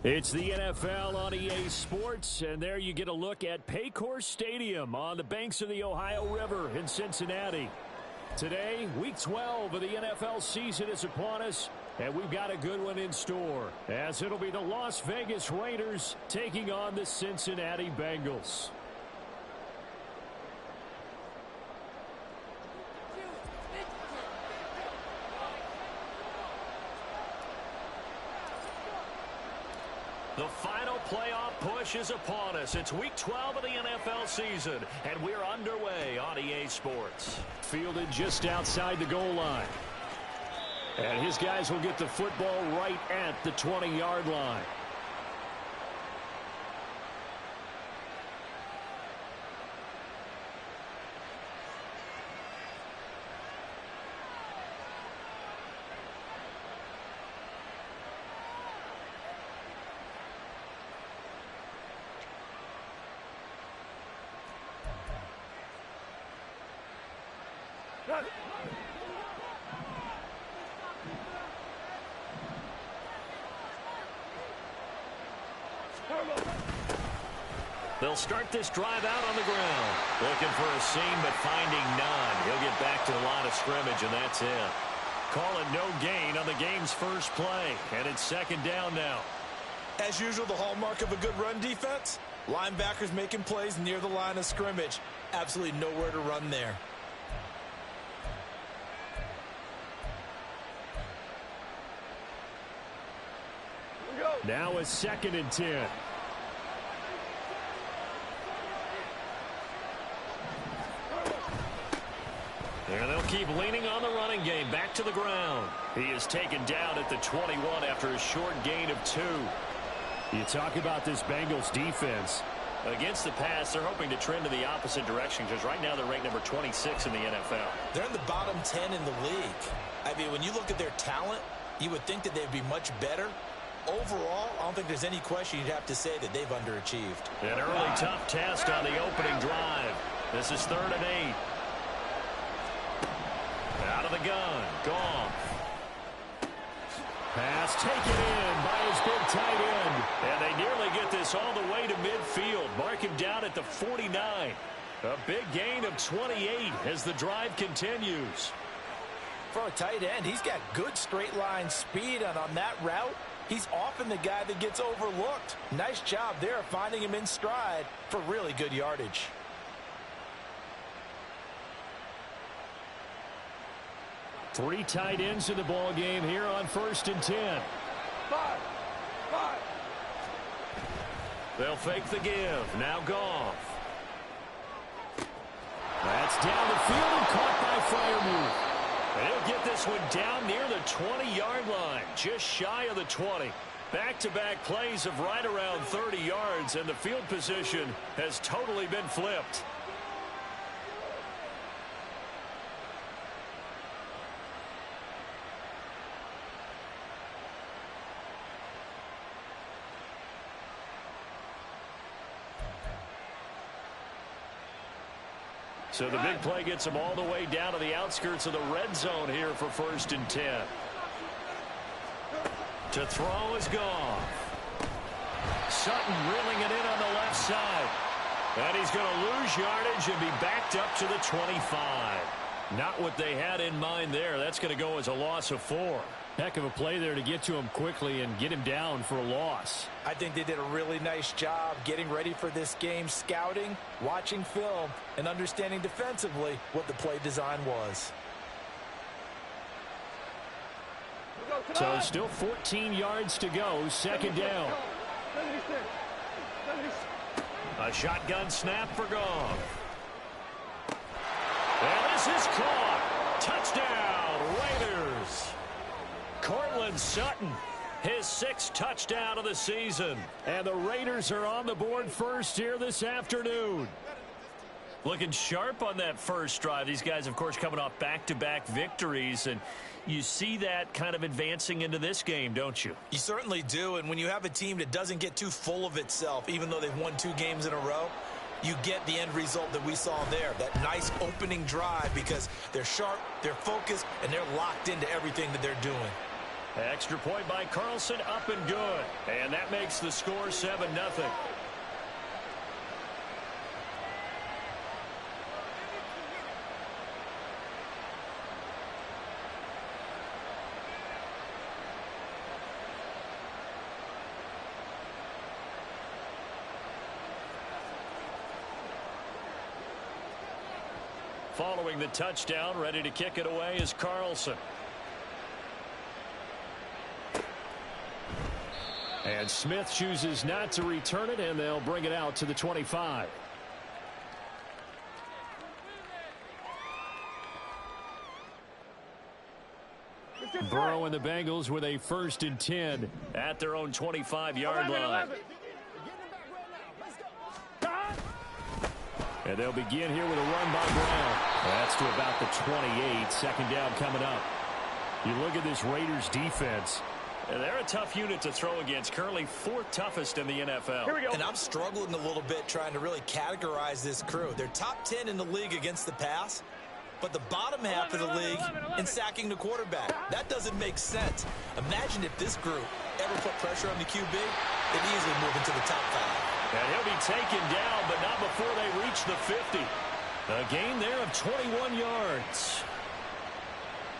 It's the NFL on EA Sports, and there you get a look at Paycor Stadium on the banks of the Ohio River in Cincinnati. Today, Week 12 of the NFL season is upon us, and we've got a good one in store, as it'll be the Las Vegas Raiders taking on the Cincinnati Bengals. The final playoff push is upon us. It's Week 12 of the NFL season, and we're underway on EA Sports. Fielded just outside the goal line. And his guys will get the football right at the 20-yard line. They'll start this drive out on the ground. Looking for a seam, but finding none. He'll get back to the line of scrimmage, and that's it. Call it no gain on the game's first play, and it's second down now. As usual, the hallmark of a good run defense, linebackers making plays near the line of scrimmage. Absolutely nowhere to run there. Now a 2nd and 10. And they'll keep leaning on the running game. Back to the ground. He is taken down at the 21 after a short gain of 2. You talk about this Bengals defense. Against the pass, they're hoping to trend in the opposite direction because right now they're ranked number 26 in the NFL. They're in the bottom 10 in the league. I mean, when you look at their talent, you would think that they'd be much better. Overall, I don't think there's any question you'd have to say that they've underachieved. An early tough test on the opening drive. This is 3rd and 8. Out of the gun. Goff. Pass taken in by his big tight end. And they nearly get this all the way to midfield. Mark him down at the 49. A big gain of 28 as the drive continues. For a tight end, he's got good straight line speed, and on that route, he's often the guy that gets overlooked. Nice job there finding him in stride for really good yardage. Three tight ends in the ball game here on 1st and 10. They'll fake the give. Now Goff. That's down the field and caught by Freiermuth. And he'll get this one down near the 20-yard line, just shy of the 20. Back-to-back plays of right around 30 yards, and the field position has totally been flipped. So the big play gets them all the way down to the outskirts of the red zone here for 1st and 10. To throw is Goff. Sutton reeling it in on the left side. And he's going to lose yardage and be backed up to the 25. Not what they had in mind there. That's going to go as a loss of 4. Heck of a play there to get to him quickly and get him down for a loss. I think they did a really nice job getting ready for this game, scouting, watching film, and understanding defensively what the play design was. So still 14 yards to go, 2nd down. A shotgun snap for Goff. And this is caught. Touchdown, Raiders. Cortland Sutton, his 6th touchdown of the season. And the Raiders are on the board first here this afternoon. Looking sharp on that first drive. These guys, of course, coming off back-to-back victories. And you see that kind of advancing into this game, don't you? You certainly do. And when you have a team that doesn't get too full of itself, even though they've won 2 games in a row, you get the end result that we saw there, that nice opening drive, because they're sharp, they're focused, and they're locked into everything that they're doing. Extra point by Carlson, up and good. And that makes the score 7-0. Following the touchdown, ready to kick it away is Carlson. And Smith chooses not to return it, and they'll bring it out to the 25. Burrow and the Bengals with a 1st and 10 at their own 25-yard line. And they'll begin here with a run by Brown. That's to about the 28. 2nd down coming up. You look at this Raiders defense. They're a tough unit to throw against. Currently 4th toughest in the NFL. Here we go. And I'm struggling a little bit trying to really categorize this crew. They're top 10 in the league against the pass, but the bottom half of the league in sacking the quarterback. That doesn't make sense. Imagine if this group ever put pressure on the QB, they'd easily move into the top 5. And he'll be taken down, but not before they reach the 50. A gain there of 21 yards.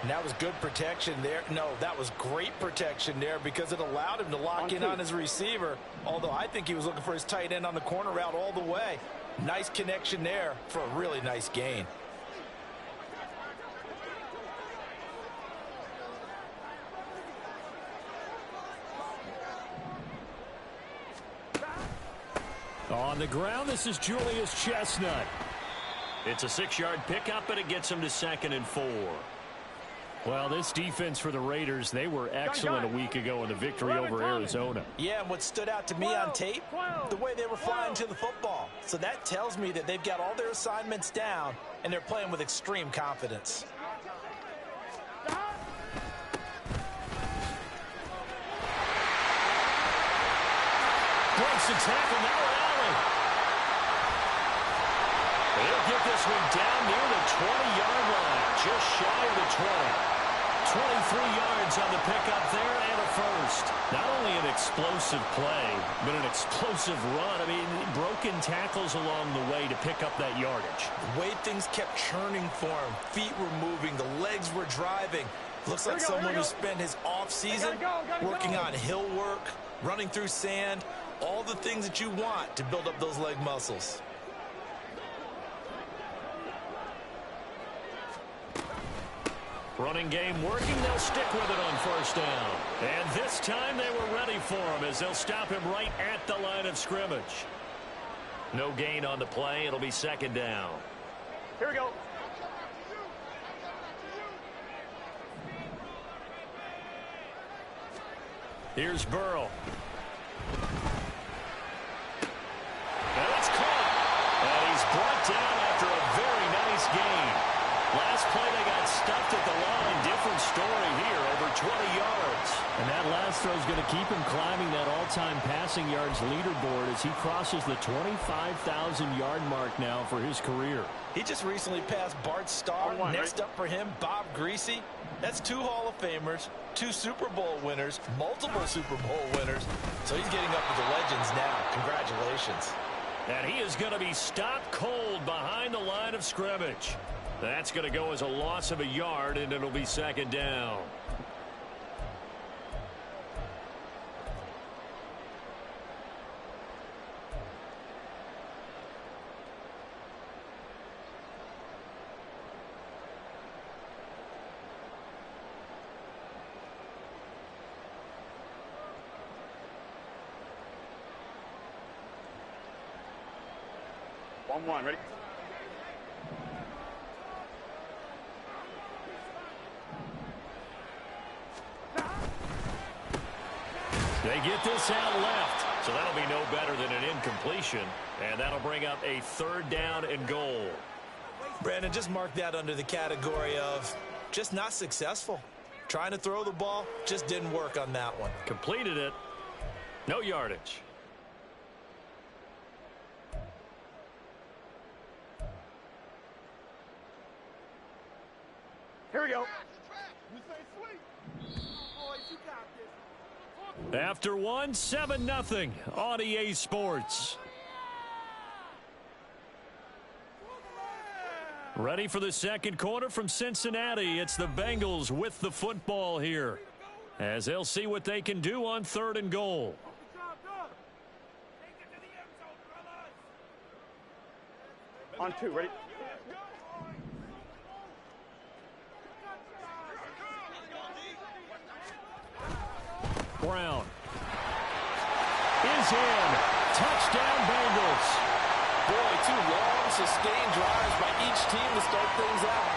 And that was good protection there. No, that was great protection there because it allowed him to lock in on his receiver. Although I think he was looking for his tight end on the corner route all the way. Nice connection there for a really nice gain. On the ground, this is Julius Chestnut. It's a 6-yard pickup, and it gets him to 2nd and 4. Well, this defense for the Raiders, they were excellent a week ago in the victory over Arizona. Yeah, and what stood out to me on tape, the way they were flying to the football. So that tells me that they've got all their assignments down, and they're playing with extreme confidence. Breaks the tackle, now Allen. They'll get this one down near the 20-yard line, just shy of the 20. 23 yards on the pickup there and a 1st. Not only an explosive play, but an explosive run. I mean, broken tackles along the way to pick up that yardage. The way things kept churning for him, feet were moving, the legs were driving. Looks like someone who spent his off-season working on hill work, running through sand, all the things that you want to build up those leg muscles. Running game working. They'll stick with it on 1st down. And this time they were ready for him as they'll stop him right at the line of scrimmage. No gain on the play. It'll be 2nd down. Here we go. Here's Burrow. And it's caught. And he's brought down after a very nice gain. Last play they got stuffed at the line. Different story here, over 20 yards. And that last throw is going to keep him climbing that all-time passing yards leaderboard as he crosses the 25,000-yard mark now for his career. He just recently passed Bart Starr. Next up for him, Bob Greasy. That's 2 Hall of Famers, 2 Super Bowl winners, multiple Super Bowl winners. So he's getting up with the legends now. Congratulations. And he is going to be stopped cold behind the line of scrimmage. That's going to go as a loss of a yard, and it'll be 2nd down. One, ready? They get this out left, so that'll be no better than an incompletion, and that'll bring up a 3rd down and goal. Brandon, just mark that under the category of just not successful. Trying to throw the ball, just didn't work on that one. Completed it. No yardage. Here we go. After one, 7-0 on EA Sports. Ready for the second quarter from Cincinnati. It's the Bengals with the football here, as they'll see what they can do on 3rd and goal. On 2, ready? Brown is in. Touchdown, Bengals. Boy, 2 long, sustained drives by each team to start things out.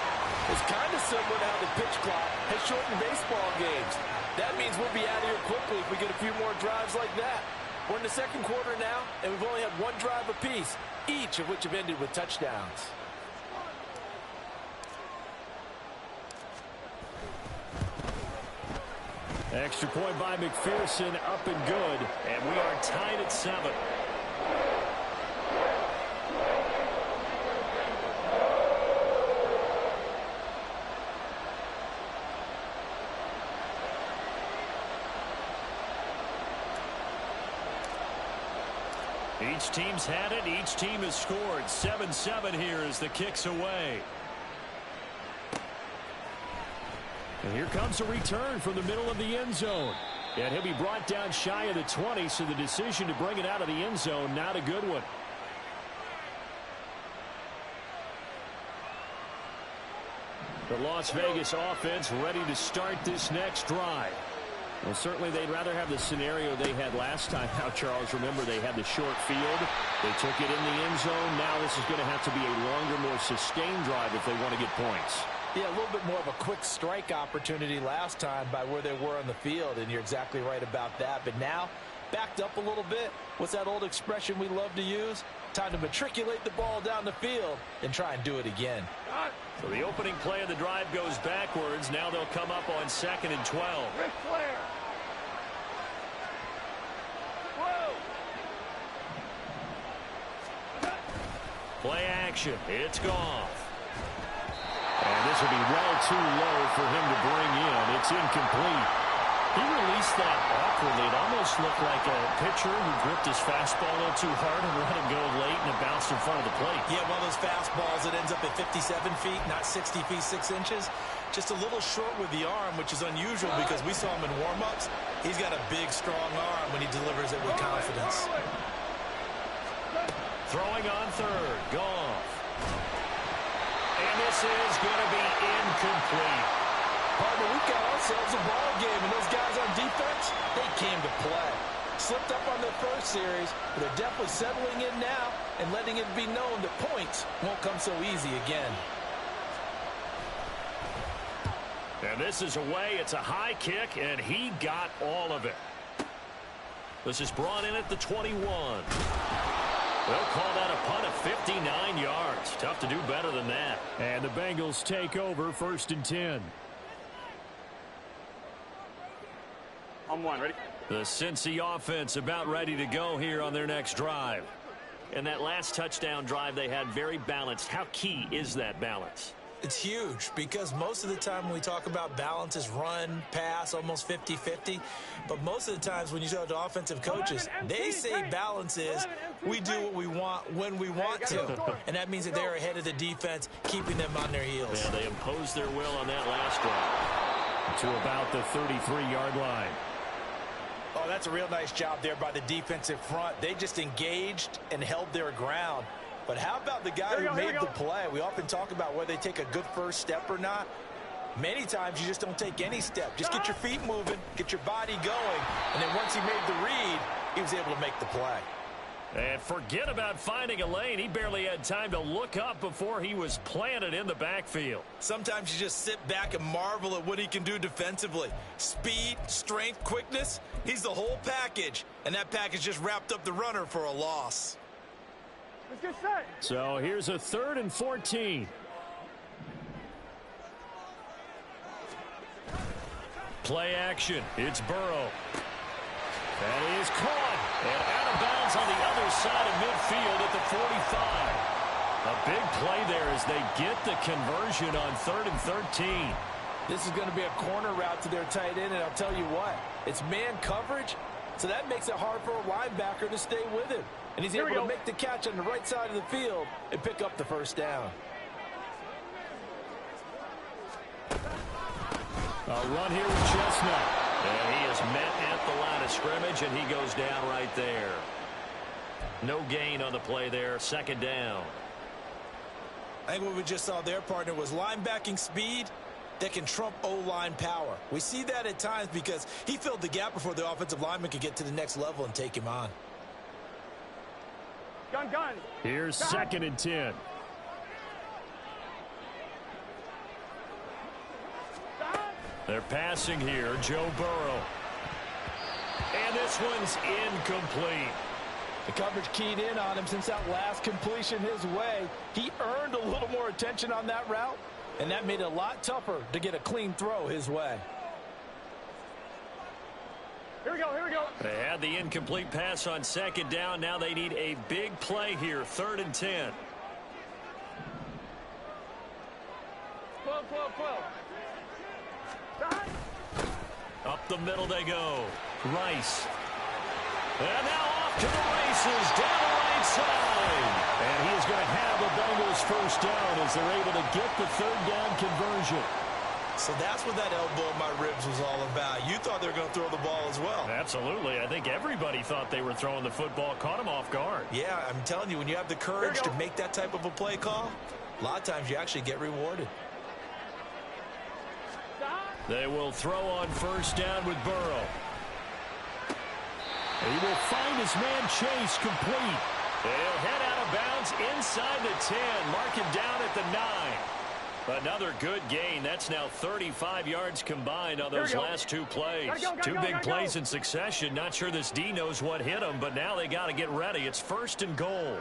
It's kind of similar to how the pitch clock has shortened baseball games. That means we'll be out of here quickly if we get a few more drives like that. We're in the second quarter now, and we've only had 1 drive apiece, each of which have ended with touchdowns. Extra point by McPherson, up and good, and we are tied at 7. Each team's had it. Each team has scored. 7-7 here as the kick's away. And here comes a return from the middle of the end zone. And he'll be brought down shy of the 20, so the decision to bring it out of the end zone, not a good one. The Las Vegas offense ready to start this next drive. Well, certainly they'd rather have the scenario they had last time out, Charles. Remember, they had the short field. They took it in the end zone. Now this is going to have to be a longer, more sustained drive if they want to get points. Yeah, a little bit more of a quick strike opportunity last time by where they were on the field, and you're exactly right about that. But now, backed up a little bit. What's that old expression we love to use? Time to matriculate the ball down the field and try and do it again. So the opening play of the drive goes backwards. Now they'll come up on 2nd and 12. Play action. It's Goff. And this will be well too low for him to bring in. It's incomplete. He released that awkwardly. It almost looked like a pitcher who gripped his fastball a little too hard and let him go late, and it bounced in front of the plate. Yeah, one of those fastballs that ends up at 57 feet, not 60 feet, 6 inches. Just a little short with the arm, which is unusual because we saw him in warm-ups. He's got a big, strong arm when he delivers it with confidence. Throwing on 3rd. Goff. And this is going to be incomplete. Partner, we've got ourselves a ball game, and those guys on defense, they came to play. Slipped up on their first series, but they're definitely settling in now and letting it be known that points won't come so easy again. And this is away. It's a high kick, and he got all of it. This is brought in at the 21. They'll call that a punt of 59 yards. Tough to do better than that. And the Bengals take over 1st and 10. On 1, ready? The Cincy offense about ready to go here on their next drive. And that last touchdown drive they had very balanced. How key is that balance? It's huge because most of the time when we talk about balance is run, pass, almost 50-50. But most of the times when you talk to offensive coaches, they say balance is we do what we want when we want to. And that means that they're ahead of the defense, keeping them on their heels. Yeah, they imposed their will on that last drive to about the 33-yard line. Oh, that's a real nice job there by the defensive front. They just engaged and held their ground. But how about the guy who made the play? We often talk about whether they take a good first step or not. Many times you just don't take any step. Just get your feet moving, get your body going, and then once he made the read, he was able to make the play. And forget about finding a lane. He barely had time to look up before he was planted in the backfield. Sometimes you just sit back and marvel at what he can do defensively. Speed, strength, quickness, he's the whole package. And that package just wrapped up the runner for a loss. Let's get set. So here's a 3rd and 14. Play action. It's Burrow. And he is caught. And out of bounds on the other side of midfield at the 45. A big play there as they get the conversion on 3rd and 13. This is going to be a corner route to their tight end, and I'll tell you what, it's man coverage, so that makes it hard for a linebacker to stay with him. And he's able to make the catch on the right side of the field and pick up the first down. A run here with Chestnut. And he is met at the line of scrimmage, and he goes down right there. No gain on the play there, second down. I think what we just saw there, partner, was linebacking speed that can trump O-line power. We see that at times because he filled the gap before the offensive lineman could get to the next level and take him on. Gun. Here's second and 10. They're passing here, Joe Burrow. And this one's incomplete. The coverage keyed in on him since that last completion his way. He earned a little more attention on that route, and that made it a lot tougher to get a clean throw his way. Here we go. They had the incomplete pass on second down. Now they need a big play here, third and 10. 12. Up the middle they go. Rice. And now off to the races down the right side. And he is going to have the Bengals first down as they're able to get the third down conversion. So that's what that elbow in my ribs was all about. You thought they were going to throw the ball as well. Absolutely. I think everybody thought they were throwing the football, caught him off guard. Yeah, I'm telling you, when you have the courage to make that type of a play call, a lot of times you actually get rewarded. They will throw on first down with Burrow. He will find his man Chase complete. He'll head out of bounds inside the 10. Mark him down at the 9. Another good gain. That's now 35 yards combined on those last two plays. Two big plays in succession. Not sure this D knows what hit him, but now they got to get ready. It's first and goal.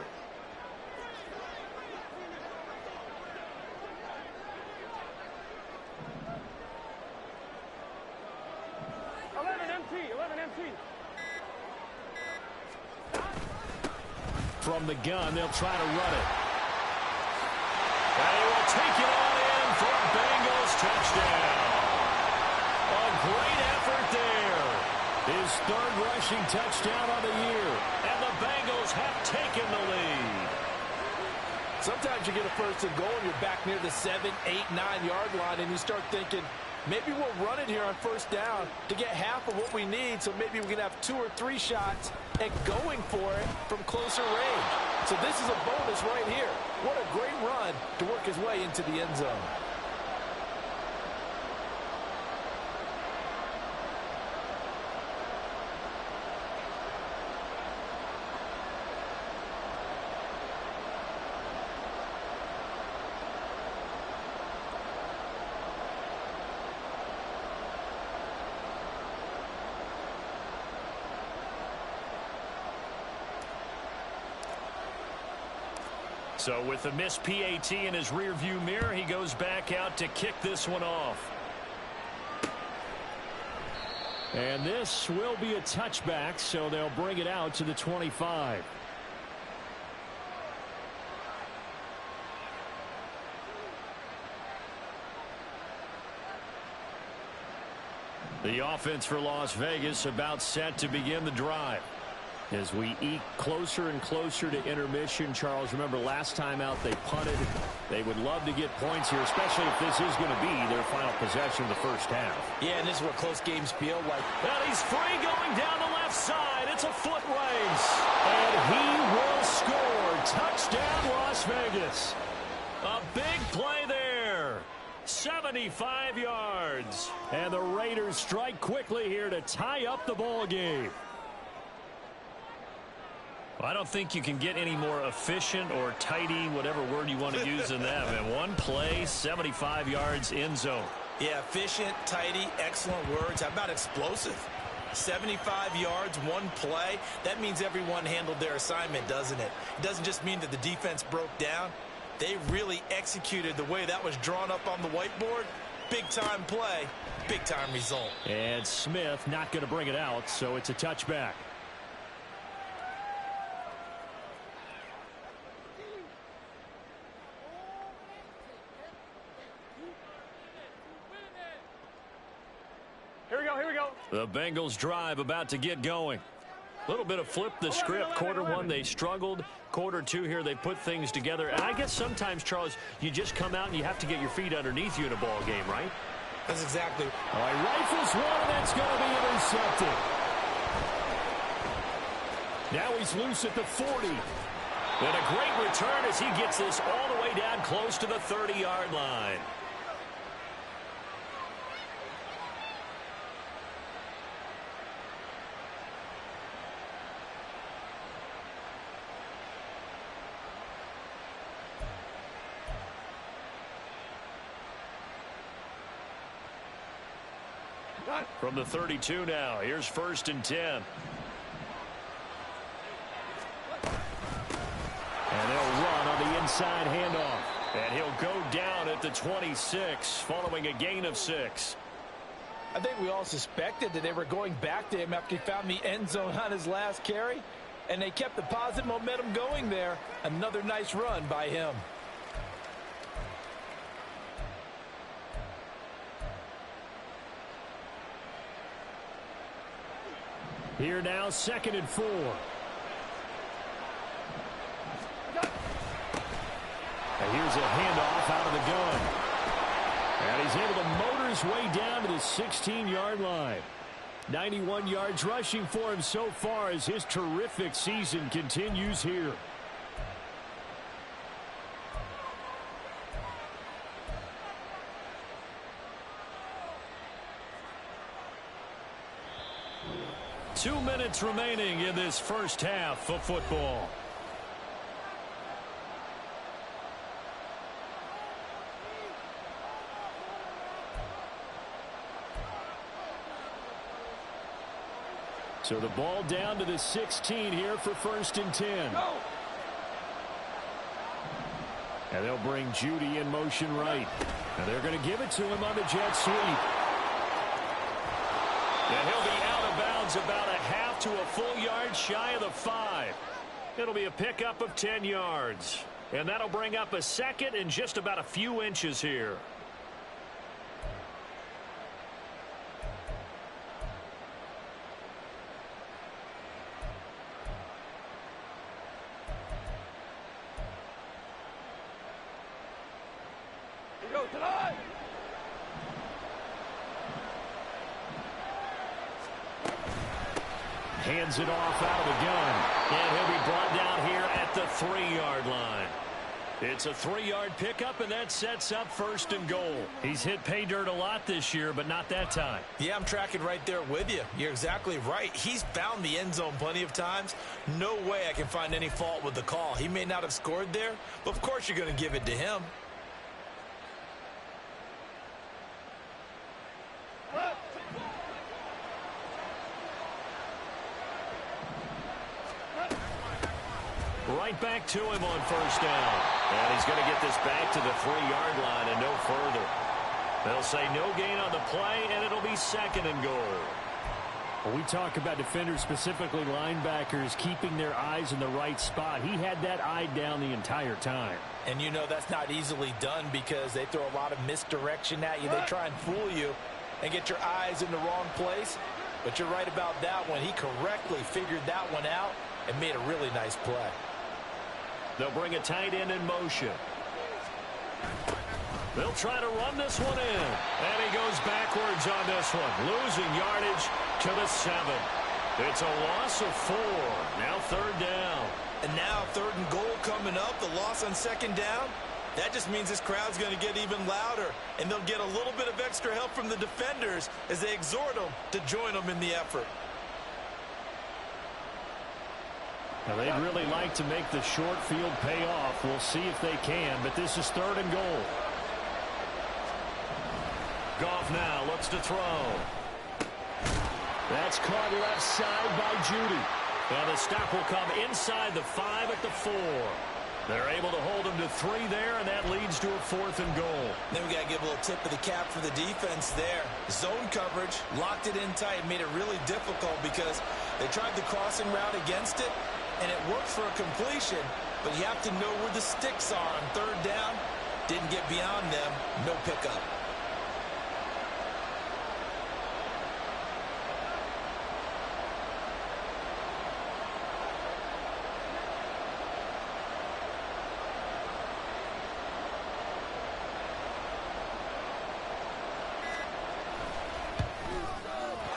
From the gun, they'll try to run it. And he will take it on in for a Bengals touchdown. A great effort there. His third rushing touchdown of the year. And the Bengals have taken the lead. Sometimes you get a first and goal and you're back near the 7, 8, 9-yard line, and you start thinking, maybe we'll run it here on first down to get half of what we need, so maybe we can have 2 or 3 shots and going for it from closer range. So this is a bonus right here. What a great run to work his way into the end zone. So with the missed PAT in his rearview mirror, he goes back out to kick this one off. And this will be a touchback, so they'll bring it out to the 25. The offense for Las Vegas about set to begin the drive. As we eke closer and closer to intermission, Charles, remember last time out they punted. They would love to get points here, especially if this is going to be their final possession of the first half. Yeah, and this is what close games feel like. And he's free going down the left side. It's a foot race. And he will score. Touchdown, Las Vegas. A big play there. 75 yards. And the Raiders strike quickly here to tie up the ball game. I don't think you can get any more efficient or tidy, whatever word you want to use in that. And one play, 75 yards, end zone. Yeah, efficient, tidy, excellent words. How about explosive? 75 yards, one play. That means everyone handled their assignment, doesn't it? It doesn't just mean that the defense broke down. They really executed the way that was drawn up on the whiteboard. Big-time play, big-time result. And Smith not going to bring it out, so it's a touchback. The Bengals drive about to get going. A little bit of flip the script. Quarter one, they struggled. Quarter two here, they put things together. And I guess sometimes, Charles, you just come out and you have to get your feet underneath you in a ball game, right? That's exactly. All right, rifles one, and that's going to be intercepted. Now he's loose at the 40. And a great return as he gets this all the way down close to the 30-yard line. From the 32 now, here's 1st and 10. And they'll run on the inside handoff. And he'll go down at the 26 following a gain of 6. I think we all suspected that they were going back to him after he found the end zone on his last carry. And they kept the positive momentum going there. Another nice run by him. Here now, 2nd and 4. And here's a handoff out of the gun. And he's able to motor his way down to the 16-yard line. 91 yards rushing for him so far as his terrific season continues here. Two minutes remaining in this first half of football. So the ball down to the 16 here for 1st and 10. Go. And they'll bring Judy in motion right. And they're going to give it to him on the jet sweep. And he'll be out of bounds about a half to a full yard shy of the 5. It'll be a pickup of 10 yards. And that'll bring up a 2nd and just about a few inches here. Go tonight. Hands it off out of the gun. And he'll be brought down here at the 3-yard line. It's a 3-yard pickup, and that sets up 1st and goal. He's hit pay dirt a lot this year, but not that time. Yeah, I'm tracking right there with you. You're exactly right. He's found the end zone plenty of times. No way I can find any fault with the call. He may not have scored there, but of course you're going to give it to him. Right back to him on 1st down. And he's going to get this back to the 3-yard line and no further. They'll say no gain on the play, and it'll be 2nd and goal. When we talk about defenders, specifically linebackers, keeping their eyes in the right spot, he had that eye down the entire time. And you know that's not easily done because they throw a lot of misdirection at you. They try and fool you and get your eyes in the wrong place. But you're right about that one. He correctly figured that one out and made a really nice play. They'll bring a tight end in motion. They'll try to run this one in. And he goes backwards on this one. Losing yardage to the 7. It's a loss of 4. Now 3rd down. And now 3rd and goal coming up. The loss on 2nd down. That just means this crowd's going to get even louder. And they'll get a little bit of extra help from the defenders as they exhort them to join them in the effort. Now, they'd really like to make the short field pay off. We'll see if they can, but this is 3rd and goal. Goff now looks to throw. That's caught left side by Judy. And the stop will come inside the 5 at the 4. They're able to hold him to 3 there, and that leads to a 4th and goal. Then we got to give a little tip of the cap for the defense there. Zone coverage, locked it in tight, made it really difficult because they tried the crossing route against it, and it worked for a completion, but you have to know where the sticks are on 3rd down. Didn't get beyond them, no pickup.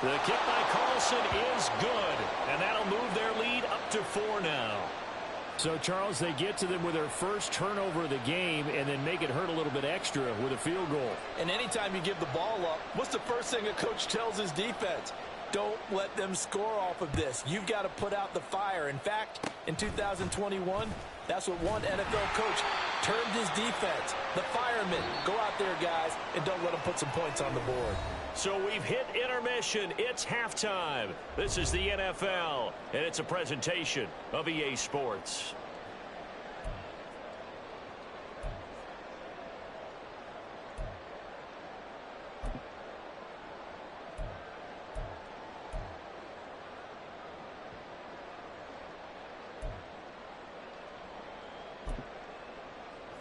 The kick by Carlson is good, and that'll move their lead up to 4 now. So, Charles, they get to them with their first turnover of the game and then make it hurt a little bit extra with a field goal. And anytime you give the ball up, what's the first thing a coach tells his defense? Don't let them score off of this. You've got to put out the fire. In fact, in 2021, that's what one NFL coach termed his defense. The firemen. Go out there, guys, and don't let them put some points on the board. So we've hit intermission. It's halftime. This is the NFL, and it's a presentation of EA Sports.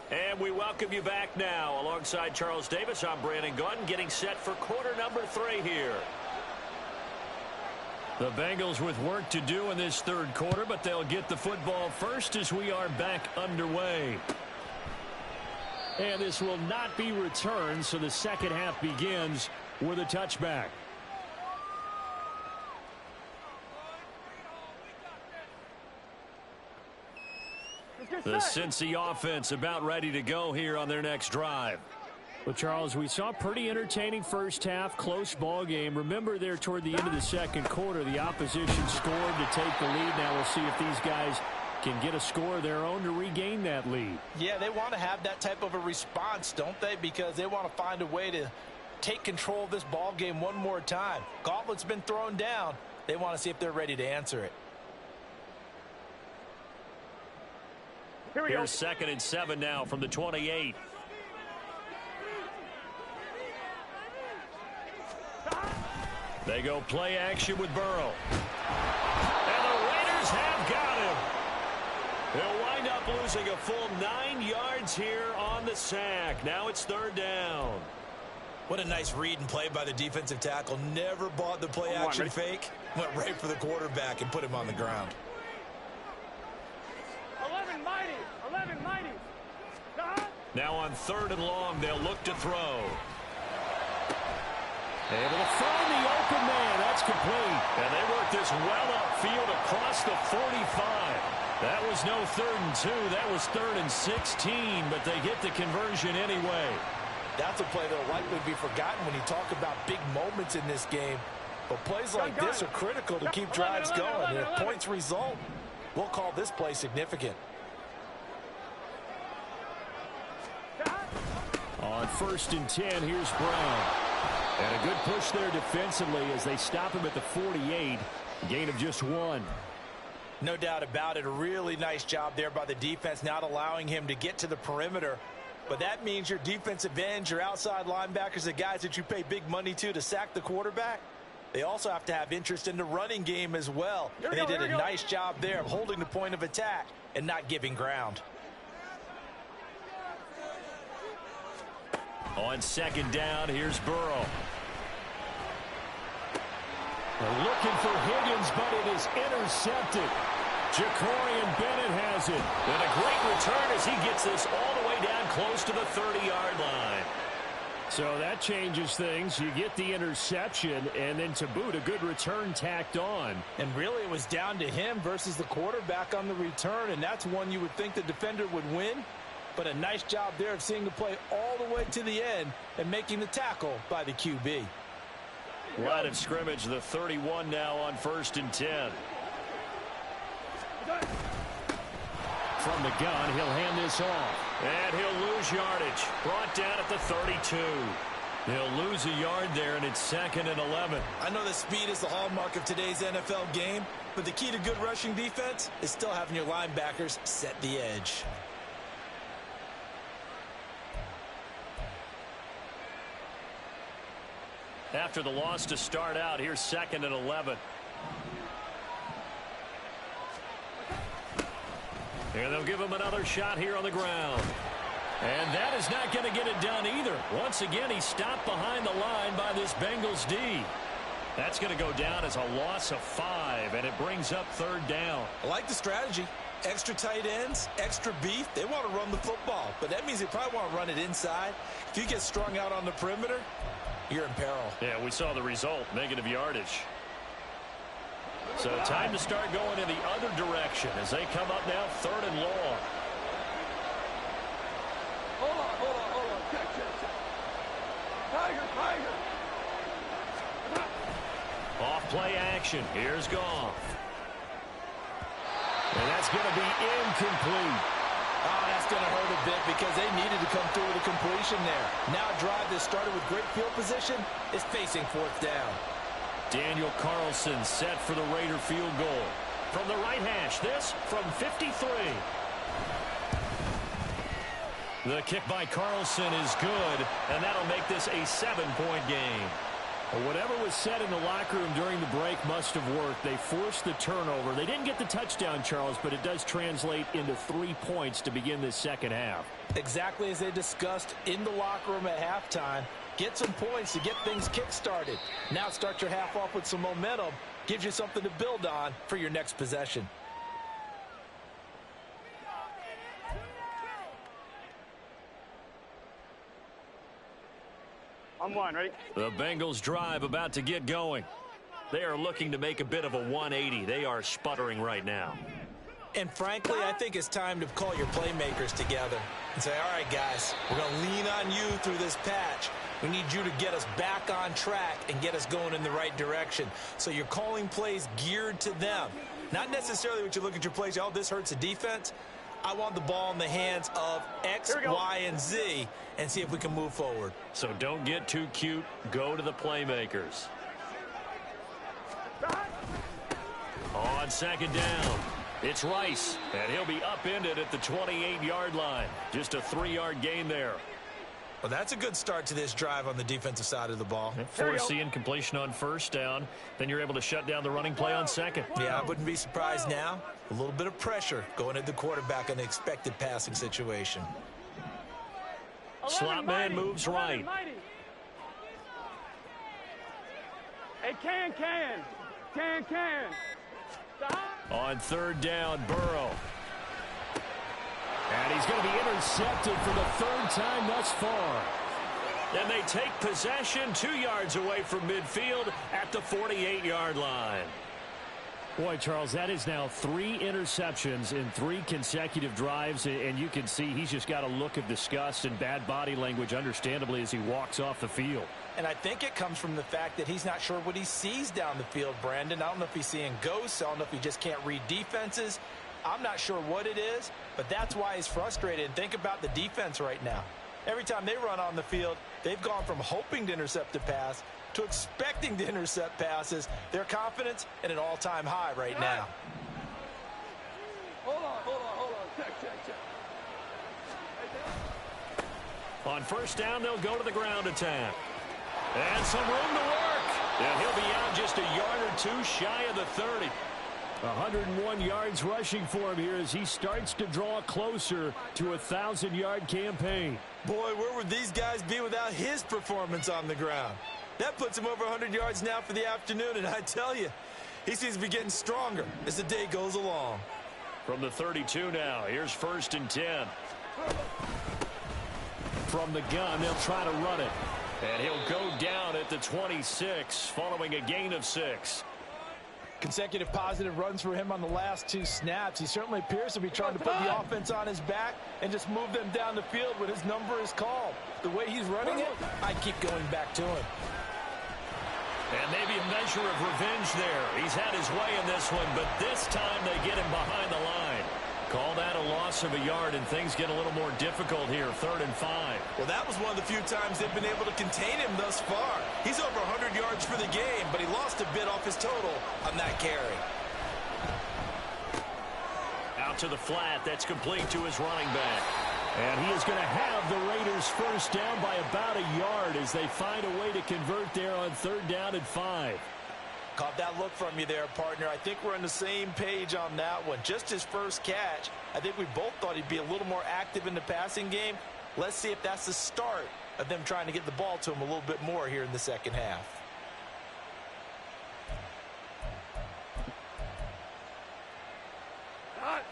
And we welcome you back now. Alongside Charles Davis, I'm Brandon Gunn, getting set for quarter number 3 here. The Bengals with work to do in this third quarter, but they'll get the football first as we are back underway. And this will not be returned, so the second half begins with a touchback. The Cincy offense about ready to go here on their next drive. Well, Charles, we saw a pretty entertaining first half, close ball game. Remember there toward the end of the second quarter, the opposition scored to take the lead. Now we'll see if these guys can get a score of their own to regain that lead. Yeah, they want to have that type of a response, don't they? Because they want to find a way to take control of this ball game one more time. Gauntlet's been thrown down. They want to see if they're ready to answer it. Here's 2nd and 7 now from the 28. They go play action with Burrow. And the Raiders have got him. They'll wind up losing a full 9 yards here on the sack. Now it's 3rd down. What a nice read and play by the defensive tackle. Never bought the play action fake. Went right for the quarterback and put him on the ground. 11 mighty. Now on 3rd and long, they'll look to throw. Able to find the open man. That's complete. And they work this well upfield across the 45. That was no 3rd and 2. That was 3rd and 16, but they get the conversion anyway. That's a play that'll likely be forgotten when you talk about big moments in this game. But plays like this are critical to keep drives going. And if points result, we'll call this play significant. On 1st and 10, here's Brown. And a good push there defensively as they stop him at the 48. Gain of just 1. No doubt about it. A really nice job there by the defense, not allowing him to get to the perimeter. But that means your defensive ends, your outside linebackers, the guys that you pay big money to sack the quarterback, they also have to have interest in the running game as well. And they did a nice job there of holding the point of attack and not giving ground. On 2nd down, here's Burrow. They're looking for Higgins, but it is intercepted. Jacorian Bennett has it. And a great return as he gets this all the way down close to the 30-yard line. So that changes things. You get the interception, and then to boot, a good return tacked on. And really it was down to him versus the quarterback on the return, and that's one you would think the defender would win. But a nice job there of seeing the play all the way to the end and making the tackle by the QB. Line of scrimmage, the 31 now on 1st and 10. From the gun, he'll hand this off. And he'll lose yardage. Brought down at the 32. He'll lose a yard there, and it's 2nd and 11. I know that speed is the hallmark of today's NFL game, but the key to good rushing defense is still having your linebackers set the edge. After the loss to start out, here's 2nd and 11. And they'll give him another shot here on the ground. And that is not going to get it done either. Once again, he's stopped behind the line by this Bengals D. That's going to go down as a loss of 5, and it brings up 3rd down. I like the strategy. Extra tight ends, extra beef. They want to run the football, but that means they probably want to run it inside. If you get strung out on the perimeter, you're in peril. Yeah, we saw the result, negative yardage. So time to start going in the other direction as they come up now 3rd and long. Hold on. Check. Tiger. Off play action. Here's Goff. And that's going to be incomplete. Oh, that's going to hurt a bit because they needed to come through with a completion there. Now a drive that started with great field position is facing 4th down. Daniel Carlson set for the Raider field goal. From the right hash, this from 53. The kick by Carlson is good, and that'll make this a 7-point game. Whatever was said in the locker room during the break must have worked. They forced the turnover. They didn't get the touchdown, Charles, but it does translate into 3 points to begin this second half. Exactly as they discussed in the locker room at halftime. Get some points to get things kick-started. Now start your half off with some momentum. Gives you something to build on for your next possession. I'm one, ready? The Bengals drive about to get going. They are looking to make a bit of a 180. They are sputtering right now. And frankly, I think it's time to call your playmakers together and say, all right, guys, we're going to lean on you through this patch. We need you to get us back on track and get us going in the right direction. So you're calling plays geared to them. Not necessarily what you look at your plays, oh, this hurts the defense. I want the ball in the hands of X, Y, and Z and see if we can move forward. So don't get too cute. Go to the playmakers. On 2nd down, it's Rice, and he'll be upended at the 28-yard line. Just a 3-yard gain there. Well, that's a good start to this drive on the defensive side of the ball. Force the incompletion on 1st down. Then you're able to shut down the running play on 2nd. Yeah, I wouldn't be surprised now. A little bit of pressure going at the quarterback in an expected passing situation. Slot man moves right. Hey, can. On 3rd down, Burrow. And he's going to be intercepted for the 3rd time thus far. Then they take possession 2 yards away from midfield at the 48-yard line. Boy, Charles, that is now 3 interceptions in 3 consecutive drives, and you can see he's just got a look of disgust and bad body language, understandably, as he walks off the field. And I think it comes from the fact that he's not sure what he sees down the field, Brandon. I don't know if he's seeing ghosts. I don't know if he just can't read defenses. I'm not sure what it is, but that's why he's frustrated. And think about the defense right now. Every time they run on the field, they've gone from hoping to intercept a pass to expecting to intercept passes. Their confidence at an all-time high right now. Hold on. Check. On 1st down, they'll go to the ground attack. And some room to work. And he'll be out just a yard or 2 shy of the 30. 101 yards rushing for him here as he starts to draw closer to a 1,000-yard campaign. Boy, where would these guys be without his performance on the ground? That puts him over 100 yards now for the afternoon, and I tell you, he seems to be getting stronger as the day goes along. From the 32 now, here's 1st and 10. From the gun, they'll try to run it. And he'll go down at the 26 following a gain of 6. Consecutive positive runs for him on the last 2 snaps. He certainly appears to be trying to put the offense on his back and just move them down the field when his number is called. The way he's running it, I keep going back to him. And maybe a measure of revenge there. He's had his way in this one, but this time they get him behind the line. Call that a loss of a yard, and things get a little more difficult here, 3rd and 5. Well, that was one of the few times they've been able to contain him thus far. He's over 100 yards for the game, but he lost a bit off his total on that carry. Out to the flat. That's complete to his running back. And he is going to have the Raiders 1st down by about a yard as they find a way to convert there on 3rd down and 5. Caught that look from you there, partner. I think we're on the same page on that one. Just his first catch. I think we both thought he'd be a little more active in the passing game. Let's see if that's the start of them trying to get the ball to him a little bit more here in the second half. Hot.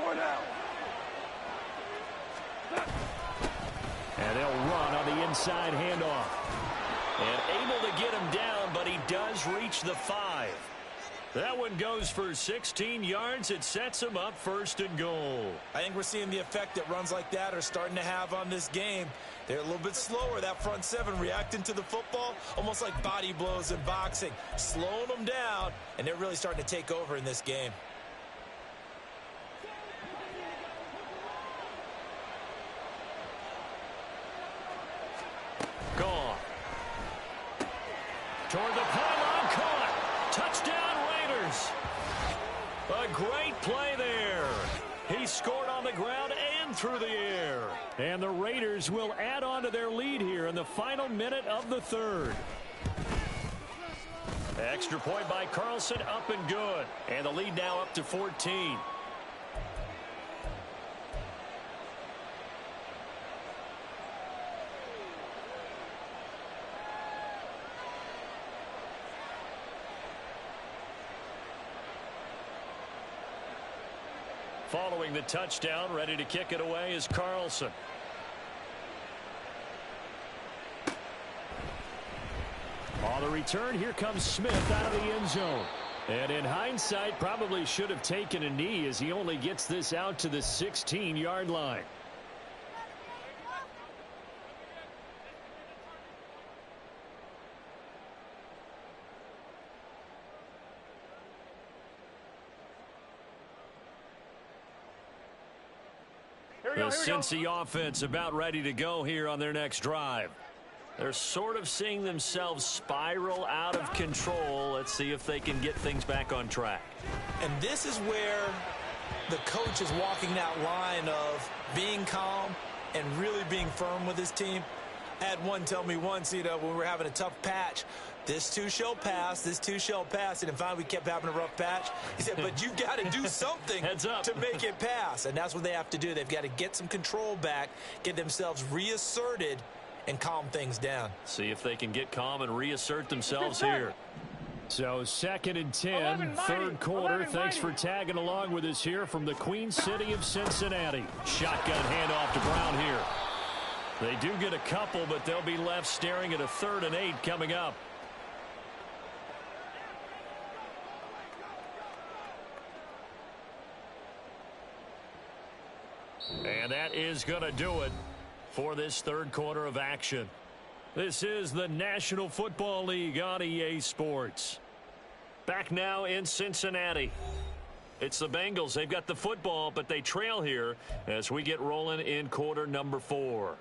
4 down. And they'll run on the inside handoff. And able to get him down, but he does reach the 5. That one goes for 16 yards. It sets him up 1st and goal. I think we're seeing the effect that runs like that are starting to have on this game. They're a little bit slower, that front 7, reacting to the football, almost like body blows in boxing, slowing them down, and they're really starting to take over in this game. Gone. Toward the pylon, caught. Touchdown, Raiders. A great play there. He scored on the ground and through the air. And the Raiders will add on to their lead here in the final minute of the 3rd. Extra point by Carlson, up and good. And the lead now up to 14. Following the touchdown, ready to kick it away is Carlson. On the return, here comes Smith out of the end zone. And in hindsight, probably should have taken a knee as he only gets this out to the 16-yard line. The Cincy offense about ready to go here on their next drive. They're sort of seeing themselves spiral out of control. Let's see if they can get things back on track. And this is where the coach is walking that line of being calm and really being firm with his team. I had one tell me once, when we were having a tough patch, this too shall pass, this too shall pass. And finally we kept having a rough patch. He said, but you got to do something to make it pass. And that's what they have to do. They've got to get some control back, get themselves reasserted, and calm things down. See if they can get calm and reassert themselves here. So 2nd and 10, 3rd quarter. Thanks for tagging along with us here from the Queen City of Cincinnati. Shotgun handoff to Brown here. They do get a couple, but they'll be left staring at a 3rd and 8 coming up. And that is going to do it for this 3rd quarter of action. This is the National Football League on EA Sports. Back now in Cincinnati. It's the Bengals. They've got the football, but they trail here as we get rolling in quarter number 4.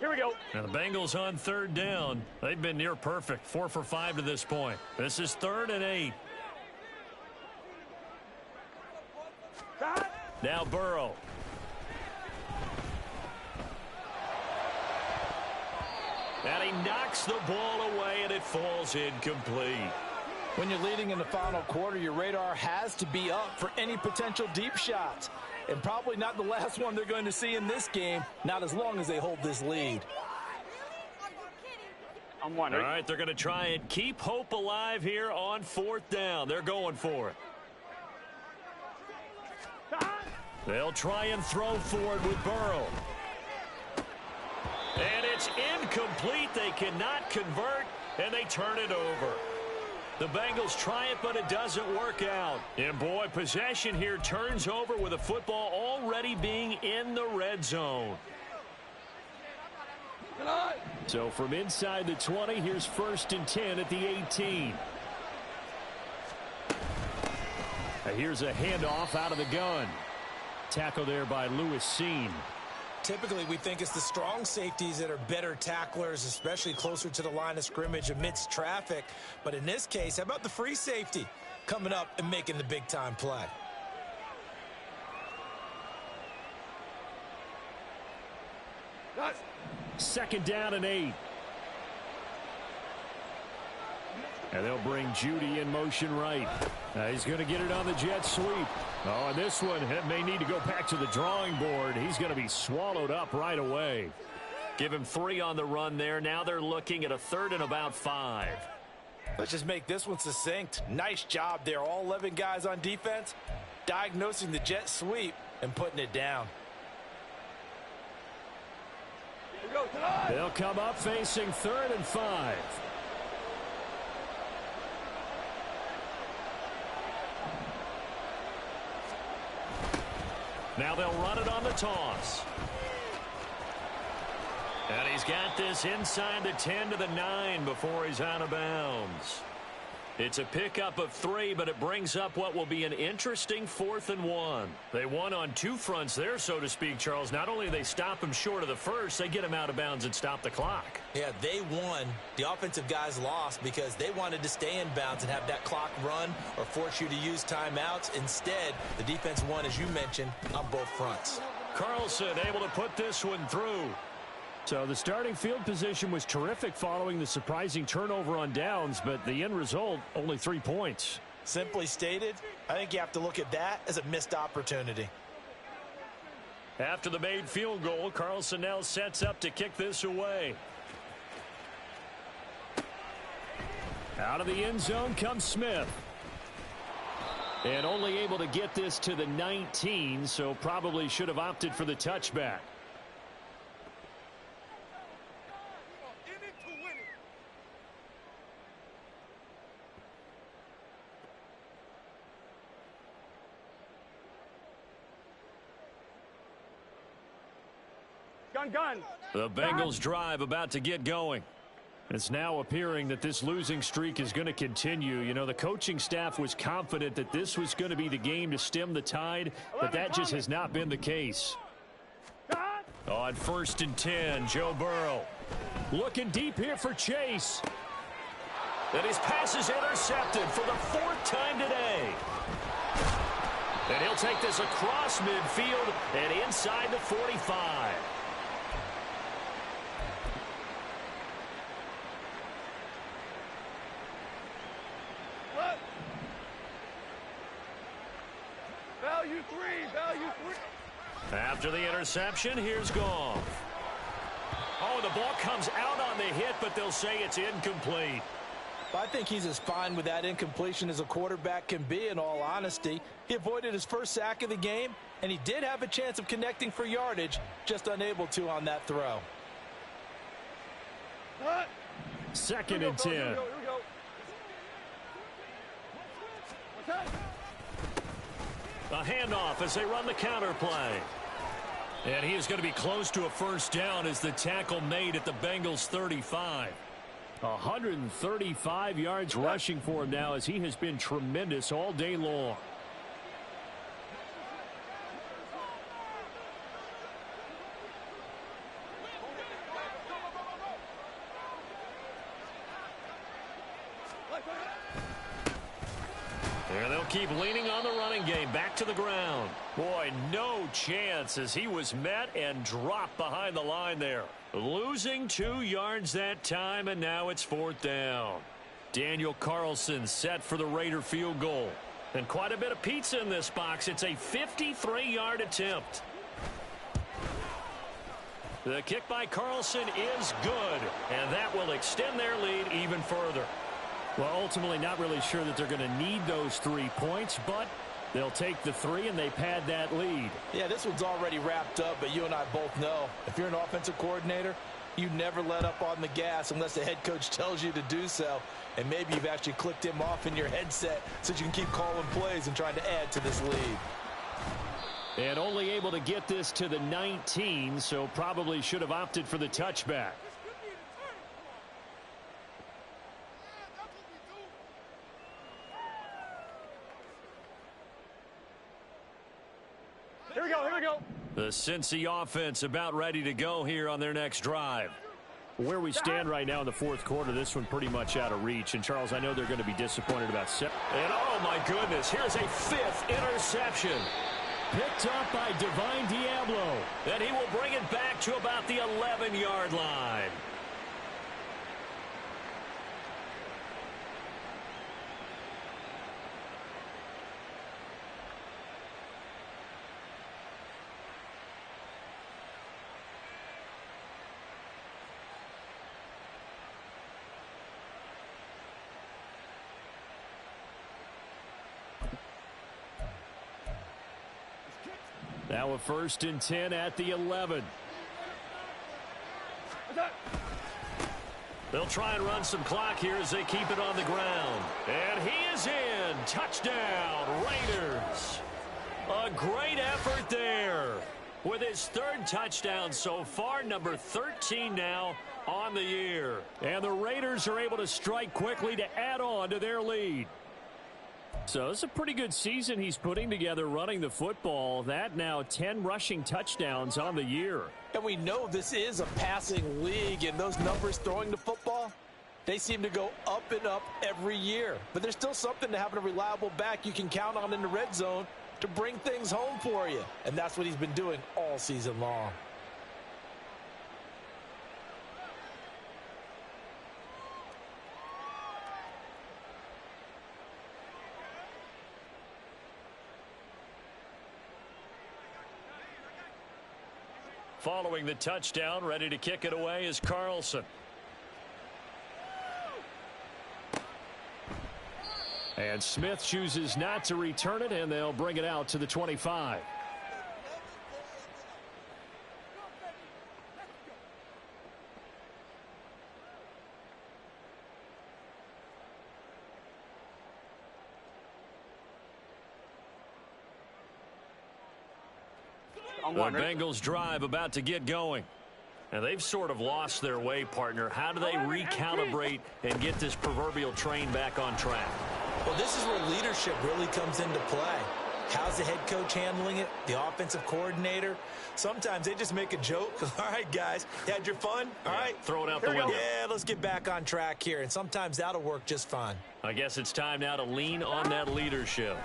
Here we go. Now the Bengals on 3rd down. They've been near perfect. 4 for 5 to this point. This is 3rd and 8. Now Burrow. And he knocks the ball away, and it falls incomplete. When you're leading in the final quarter, your radar has to be up for any potential deep shots. And probably not the last one they're going to see in this game, not as long as they hold this lead. I'm wondering. All right, they're going to try and keep hope alive here on 4th down. They're going for it. They'll try and throw for it with Burrow. And it's incomplete. They cannot convert, and they turn it over. The Bengals try it, but it doesn't work out. And, boy, possession here turns over with the football already being in the red zone. So from inside the 20, here's 1st and 10 at the 18. Now here's a handoff out of the gun. Tackle there by Lewis Seen. Typically, we think it's the strong safeties that are better tacklers, especially closer to the line of scrimmage amidst traffic. But in this case, how about the free safety coming up and making the big-time play? Second down and 8. And they'll bring Judy in motion right. He's going to get it on the jet sweep. Oh, and this one may need to go back to the drawing board. He's going to be swallowed up right away. Give him 3 on the run there. Now they're looking at a 3rd and about 5. Let's just make this one succinct. Nice job there. All 11 guys on defense, diagnosing the jet sweep and putting it down. They'll come up facing 3rd and 5. Now they'll run it on the toss. And he's got this inside the 10 to the 9 before he's out of bounds. It's a pickup of 3, but it brings up what will be an interesting 4th and 1. They won on 2 fronts there, so to speak, Charles. Not only do they stop him short of the first, they get him out of bounds and stop the clock. Yeah, they won. The offensive guys lost because they wanted to stay in bounds and have that clock run or force you to use timeouts. Instead, the defense won, as you mentioned, on both fronts. Carlson able to put this one through. So the starting field position was terrific following the surprising turnover on downs, but the end result, only 3 points. Simply stated, I think you have to look at that as a missed opportunity. After the made field goal, Carlson now sets up to kick this away. Out of the end zone comes Smith. And only able to get this to the 19, so probably should have opted for the touchback. Gun. The Bengals drive about to get going. It's now appearing that this losing streak is going to continue. You know, the coaching staff was confident that this was going to be the game to stem the tide, but that just has not been the case. On 1st and 10, Joe Burrow looking deep here for Chase. And his pass is intercepted for the 4th time today. And he'll take this across midfield and inside the 45. Value three. After the interception, here's Goff. Oh, the ball comes out on the hit, but they'll say it's incomplete. I think he's as fine with that incompletion as a quarterback can be, in all honesty. He avoided his first sack of the game, and he did have a chance of connecting for yardage, just unable to on that throw. 2nd and 10. Here we go. A handoff as they run the counter play. And he is going to be close to a first down as the tackle made at the Bengals 35. 135 yards rushing for him now as he has been tremendous all day long. There they'll keep leaning on the running game. Back to the ground. Boy, no chance as he was met and dropped behind the line there. Losing 2 yards that time, and now it's 4th down. Daniel Carlson set for the Raider field goal. And quite a bit of pizza in this box. It's a 53-yard attempt. The kick by Carlson is good, and that will extend their lead even further. Well, ultimately not really sure that they're going to need those 3 points, but they'll take the 3 and they pad that lead. Yeah, this one's already wrapped up, but you and I both know if you're an offensive coordinator, you never let up on the gas unless the head coach tells you to do so. And maybe you've actually clicked him off in your headset so you can keep calling plays and trying to add to this lead. And only able to get this to the 19, so probably should have opted for the touchback. Here we go. The Cincy offense about ready to go here on their next drive. Where we stand right now in the 4th quarter, this one pretty much out of reach. And, Charles, I know they're going to be disappointed about And, oh, my goodness, here's a 5th interception. Picked up by Divine Diablo. And he will bring it back to about the 11-yard line. Now a 1st and 10 at the 11. They'll try and run some clock here as they keep it on the ground. And he is in. Touchdown, Raiders. A great effort there. With his 3rd touchdown so far, number 13 now on the year. And the Raiders are able to strike quickly to add on to their lead. So it's a pretty good season he's putting together running the football. That now 10 rushing touchdowns on the year. And we know this is a passing league, and those numbers throwing the football, they seem to go up and up every year. But there's still something to having a reliable back you can count on in the red zone to bring things home for you. And that's what he's been doing all season long. Following the touchdown, ready to kick it away is Carlson. And Smith chooses not to return it, and they'll bring it out to the 25. The Bengals drive about to get going. And they've sort of lost their way, partner. How do they recalibrate and get this proverbial train back on track? Well, this is where leadership really comes into play. How's the head coach handling it? The offensive coordinator? Sometimes they just make a joke. All right, guys, you had your fun? All right. Throw it out the window. Yeah, let's get back on track here. And sometimes that'll work just fine. I guess it's time now to lean on that leadership.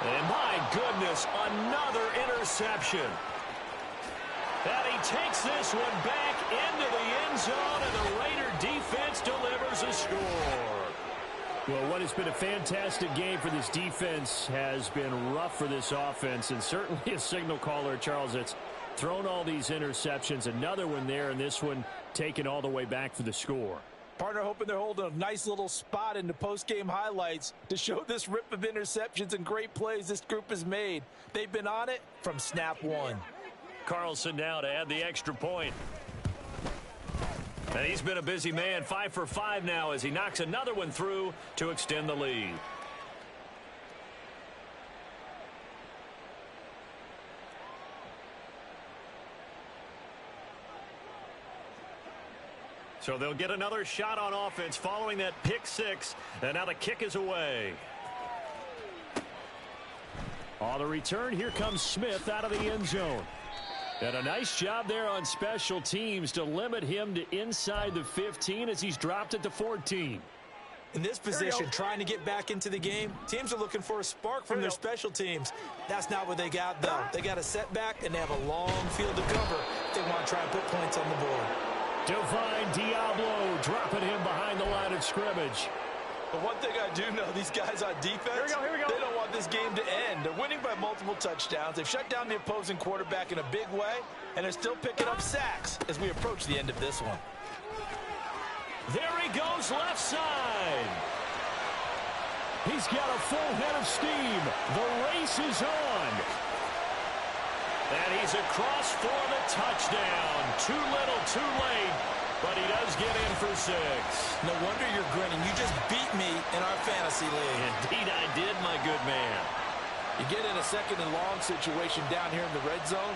And my goodness, another interception. And he takes this one back into the end zone, and the Raider defense delivers a score. Well, what has been a fantastic game for this defense has been rough for this offense, and certainly a signal caller, Charles, that's thrown all these interceptions. Another one there, and this one taken all the way back for the score. Partner hoping they're holding a nice little spot in the post-game highlights to show this rip of interceptions and great plays this group has made. They've been on it from snap one. Carlson now to add the extra point. And he's been a busy man, 5 for 5 now as he knocks another one through to extend the lead. So they'll get another shot on offense following that pick six. And now the kick is away. On the return, here comes Smith out of the end zone. And a nice job there on special teams to limit him to inside the 15 as he's dropped it to 14. In this position, trying to get back into the game, teams are looking for a spark from their special teams. That's not what they got, though. They got a setback, and they have a long field to cover if they want to try and put points on the board. Divine Diablo dropping him behind the line of scrimmage. But one thing I do know, these guys on defense, they don't want this game to end. They're winning by multiple touchdowns. They've shut down the opposing quarterback in a big way, and they're still picking up sacks as we approach the end of this one. There he goes left side. He's got a full head of steam. The race is on. And he's across for the touchdown. Too little, too late. But he does get in for 6. No wonder you're grinning. You just beat me in our fantasy league. Indeed I did, my good man. You get in a second and long situation down here in the red zone.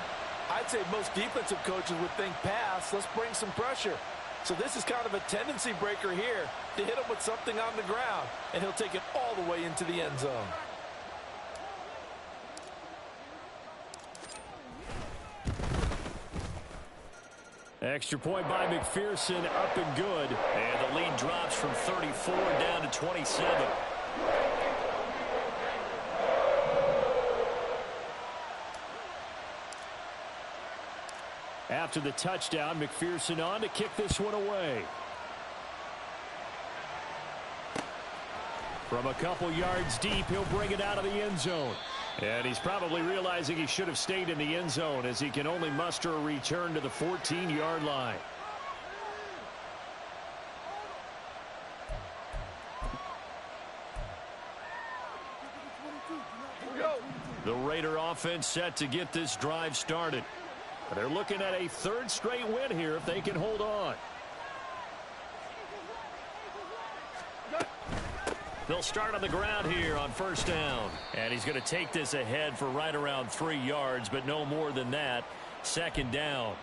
I'd say most defensive coaches would think pass. Let's bring some pressure. So this is kind of a tendency breaker here to hit him with something on the ground. And he'll take it all the way into the end zone. Extra point by McPherson, up and good. And the lead drops from 34 down to 27. After the touchdown, McPherson on to kick this one away. From a couple yards deep, he'll bring it out of the end zone. And he's probably realizing he should have stayed in the end zone as he can only muster a return to the 14-yard line. The Raider offense set to get this drive started. They're looking at a third straight win here if they can hold on. They'll start on the ground here on first down. And he's going to take this ahead for right around 3 yards, but no more than that. Second down.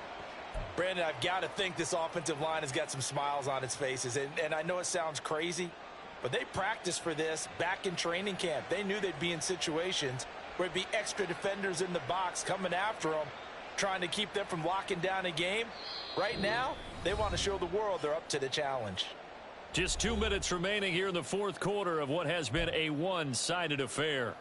Brandon, I've got to think this offensive line has got some smiles on its faces. And I know it sounds crazy, but they practiced for this back in training camp. They knew they'd be in situations where there'd be extra defenders in the box coming after them, trying to keep them from locking down a game. Right now, they want to show the world they're up to the challenge. Just 2 minutes remaining here in the fourth quarter of what has been a one-sided affair.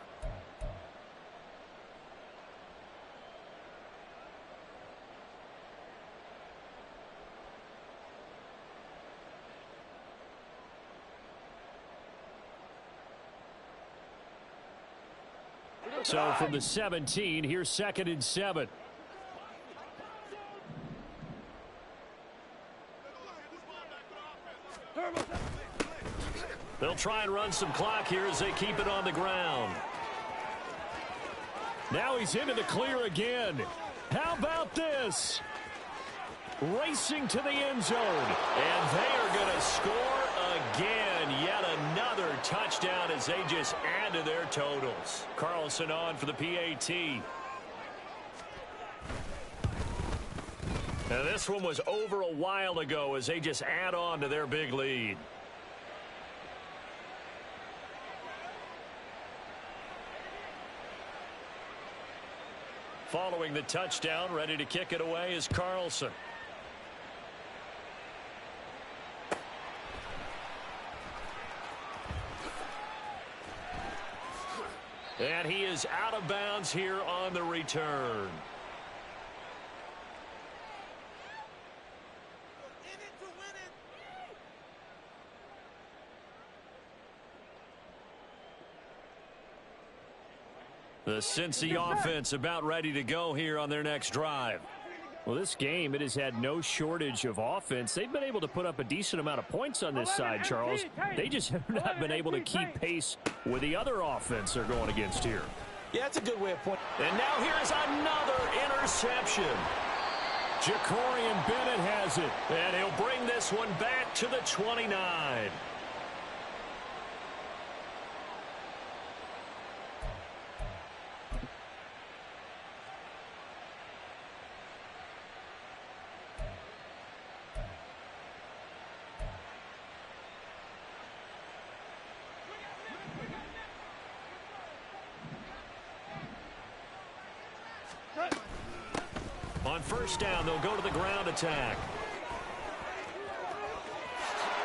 So from the 17, here's 2nd and 7. They'll try and run some clock here as they keep it on the ground. Now he's into the clear again. How about this? Racing to the end zone. And they are going to score again. Yet another touchdown as they just add to their totals. Carlson on for the PAT. Now this one was over a while ago as they just add on to their big lead. Following the touchdown, ready to kick it away is Carlson. And he is out of bounds here on the return. The Cincy offense about ready to go here on their next drive. Well, this game, it has had no shortage of offense. They've been able to put up a decent amount of points on this side, Charles. They just have not been able to keep pace with the other offense they're going against here. Yeah, that's a good way of pointing. And now here's another interception. Jacorian Bennett has it, and he'll bring this one back to the 29. On first down, they'll go to the ground attack.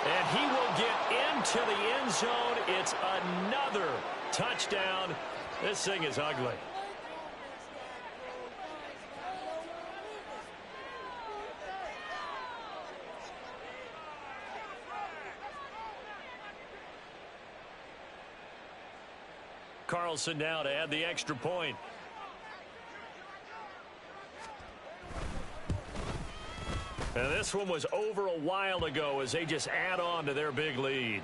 And he will get into the end zone. It's another touchdown. This thing is ugly. Carlson now to add the extra point. And this one was over a while ago as they just add on to their big lead.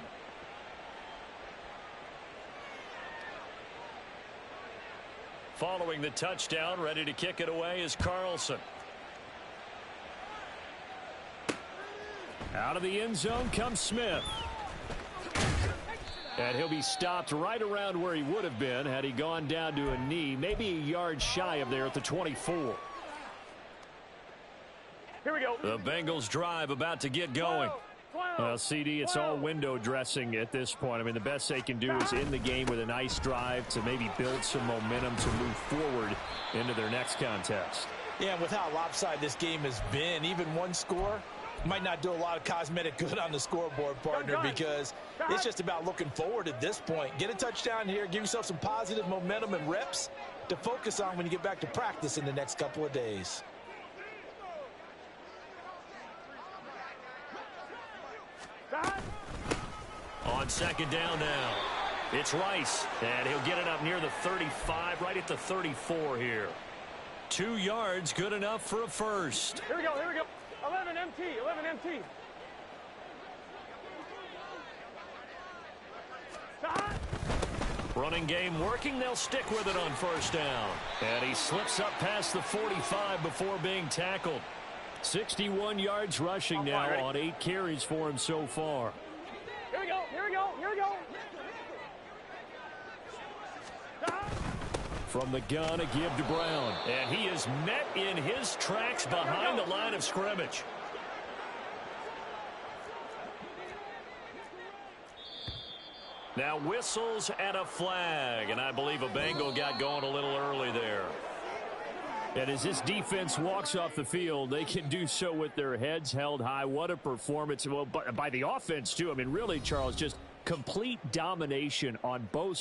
Following the touchdown, ready to kick it away is Carlson. Out of the end zone comes Smith. And he'll be stopped right around where he would have been had he gone down to a knee, maybe a yard shy of there at the 24. Here we go. The Bengals drive about to get going. Well, CD, it's all window dressing at this point. I mean, the best they can do is in the game with a nice drive to maybe build some momentum to move forward into their next contest. Yeah, and with how lopsided this game has been, even one score might not do a lot of cosmetic good on the scoreboard, partner, because it's just about looking forward at this point. Get a touchdown here, give yourself some positive momentum and reps to focus on when you get back to practice in the next couple of days. On second down now, it's Rice, and he'll get it up near the 35, right at the 34 here. 2 yards, good enough for a first. Here we go, here we go. 11 MT, 11 MT. Running game working. They'll stick with it on first down. And he slips up past the 45 before being tackled. 61 yards rushing now on 8 carries for him so far. Here we go, here we go, here we go. From the gun, a give to Brown. And he is met in his tracks behind the line of scrimmage. Now whistles and a flag. And I believe a Bengal got going a little early there. And as this defense walks off the field, they can do so with their heads held high. What a performance. Well, by the offense, too. I mean, really, Charles, just complete domination on both